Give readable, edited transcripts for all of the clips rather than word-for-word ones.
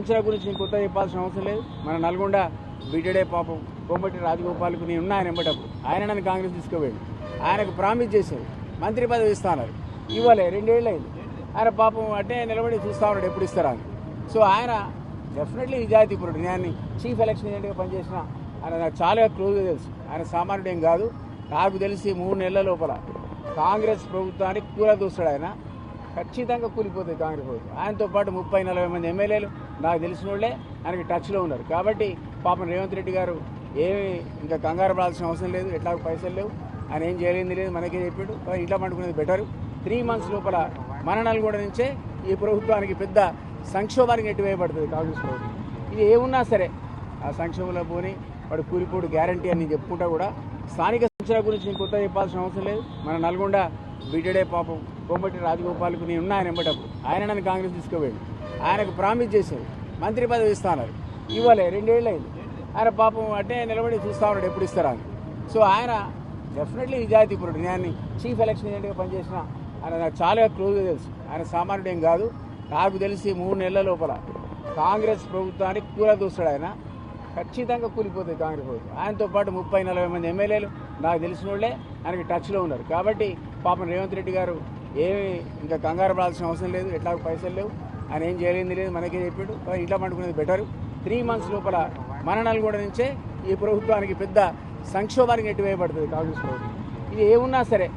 అంచనా గురించి నేను కొత్త చెప్పాల్సిన అవసరం లేదు. మన నల్గొండ బిడ్డడే పాపం కోమటి రాజగోపాల్కు నేను ఉన్నా ఆయన ఎంబటప్పుడు ఆయన నన్ను కాంగ్రెస్ తీసుకుపోయాడు. ఆయనకు ప్రామిస్ చేశారు మంత్రి పదవి ఇస్తాన్నారు, ఇవ్వలే, 2 ఏళ్ళు అయింది. ఆయన పాపం అంటే నిలబడి చూస్తా ఉన్నాడు ఎప్పుడు ఇస్తారా అని. సో ఆయన డెఫినెట్లీ నిజాయితీపరుడు. నేను చీఫ్ ఎలక్షన్ ఏజెంట్గా పనిచేసిన ఆయన నాకు చాలా క్లోజ్గా తెలుసు. ఆయన సామాన్యుడు ఏం కాదు. నాకు తెలిసి 3 నెలల లోపల కాంగ్రెస్ ప్రభుత్వానికి కూలదూస్తాడు. ఆయన ఖచ్చితంగా కూలిపోతుంది కాంగ్రెస్ ప్రభుత్వం. ఆయనతో పాటు 30-40 మంది ఎమ్మెల్యేలు నాకు తెలిసిన వాళ్ళే ఆయనకి టచ్లో ఉన్నారు. కాబట్టి పాపం రేవంత్ రెడ్డి గారు ఏమి ఇంకా కంగారు పడాల్సిన అవసరం లేదు. ఎట్లా పైసలు లేవు, ఆయన ఏం చేయలేంది లేదు, మనకే చెప్పాడు. ఇంట్లో పండుకునేది బెటర్. 3 months లోపల మన నల్గొండ నుంచే ఈ ప్రభుత్వానికి పెద్ద సంక్షోభానికి నెట్టివేయబడుతుంది కాంగ్రెస్ ప్రభుత్వం. ఇది ఏమున్నా సరే ఆ సంక్షోభంలో పోని వాడు కూలిపోడు గ్యారంటీ అని చెప్పుకుంటా కూడా స్థానిక సంస్థల గురించి నేను కొత్త చెప్పాల్సిన అవసరం లేదు. మన నల్గొండ బిడ్డడే పాపం కోమటి రాజగోపాల్కు నేను ఉన్నా ఆయన ఎంబటప్పుడు ఆయన నన్ను కాంగ్రెస్ తీసుకుపోయాడు. ఆయనకు ప్రామిస్ చేశారు మంత్రి పదవి ఇస్తాన్నారు, ఇవ్వలే, 2 ఏళ్ళు అయింది. ఆయన పాపం అంటే నిలబడి చూస్తా ఉన్నాడు ఎప్పుడు ఇస్తారా అని. సో ఆయన డెఫినెట్లీ నిజాయితీపరుడు. నేను చీఫ్ ఎలక్షన్ ఏజెంట్గా పనిచేసిన ఆయన నాకు చాలా క్లోజ్గా తెలుసు. ఆయన సామాన్యుడు ఏం కాదు. నాకు తెలిసి 3 నెలల లోపల కాంగ్రెస్ ప్రభుత్వానికి కూలదూస్తాడు. ఆయన ఖచ్చితంగా కూలిపోతుంది కాంగ్రెస్ ప్రభుత్వం. ఆయనతో పాటు 30-40 మంది ఎమ్మెల్యేలు నాకు తెలిసిన వాళ్ళే ఆయనకి టచ్లో ఉన్నారు. కాబట్టి పాపం రేవంత్ రెడ్డి గారు ఏమి ఇంకా కంగారు పడాల్సిన అవసరం లేదు. ఎట్లా పైసలు లేవు, ఆయన ఏం చేయలేంది లేదు, మనకే చెప్పాడు. ఇంట్లో పండుకునేది బెటర్. 3 months లోపల మన నల్గొండ నుంచే ఈ ప్రభుత్వానికి పెద్ద సంక్షోభానికి నెట్టివేయబడుతుంది కాంగ్రెస్ ప్రభుత్వం. ఇది ఏమున్నా సరే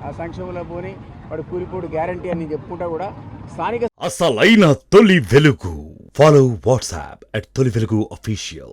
ఆ సంక్షోభంలో పోని వాడు కూలిపోడు గ్యారంటీ అని చెప్పుకుంటా కూడా స్థానిక అసలైన తొలి వెలుగు. ఫాలో వాట్సాప్ @తొలి వెలుగు official.